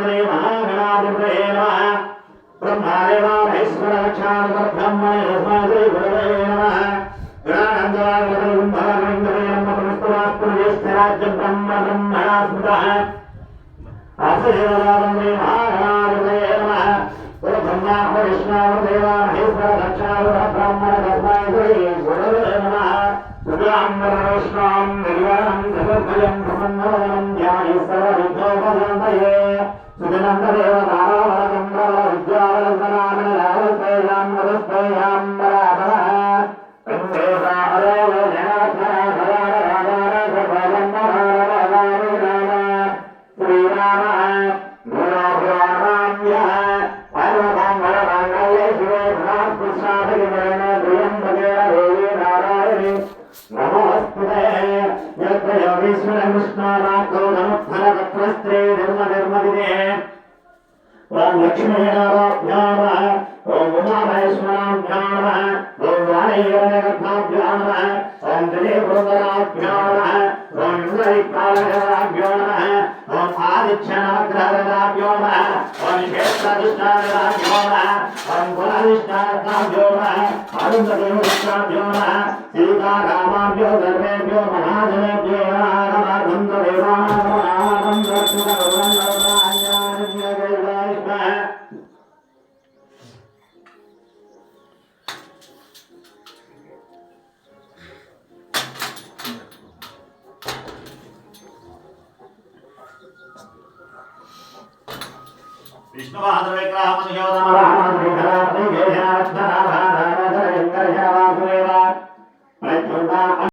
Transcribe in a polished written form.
श्री महागणाधिपतये नमः ब्रह्मदेवा महेश्वराक्षात्ब्रह्मणे तस्मै श्री गुरवे नमः गणानन्दवागणपतिं भगवन्तं नमस्तुमास्तुज्येष्ठराज्यं ब्रह्मणा स्मृतः आसेवदातं श्री महागणाधिपतये नमः ब्रह्मा विष्णुदेवा महेश्वराक्षात्ब्रह्मणे तस्मै श्री गुरवे नमः सुब्रह्मण्यं निर्वाणं जगद्भयं समन्वयं ध्यायेश्वरविघ्नोपशान्तये सुजनन्ददेवतारावरकं विद्यावलसनामनलावस्तेयां वरस्तेयां वराभवः वन्देशाहरेव जनार्दनभरारभरारभरारभरारभराम श्रीरामः गुरोभ्योर्नाम्यः सर्वमङ्गलमाङ्गल्ये शिवे सर्वार्थसाधकेन त्र्यम्बके देवी नारायणे नमोस्तुते यत्र योगीश्वर कृष्णाराधो नमोत्थरतत्रस्त्रे धर्मधर्मदिने ओम लक्ष्मीनारायणाभ्यां नमः ओम उमामहेश्वराभ्यां नमः ओम वाणीगणगर्भाभ्यां नमः ओम त्रिपुरन्दराभ्यां नमः ओम इंद्रदिक्पालकराभ्यो नमः ओम आदित्यनवग्रहराभ्यो नमः ओम क्षेत्राधिष्ठानराभ्यो नमः ओम कुलाधिष्ठानराभ्यो नमः अरुन्धदेवराभ्यो नमः सीतारामाभ्यो सर्वेभ्यो महाजनेभ्यो नमः नमः विष्णुवाहनविग्रहमनुयोधनमराहमनुविग्रहार्थेयार्थनाभाधारधरेन्द्रयावासुदेव प्रत्युन्ना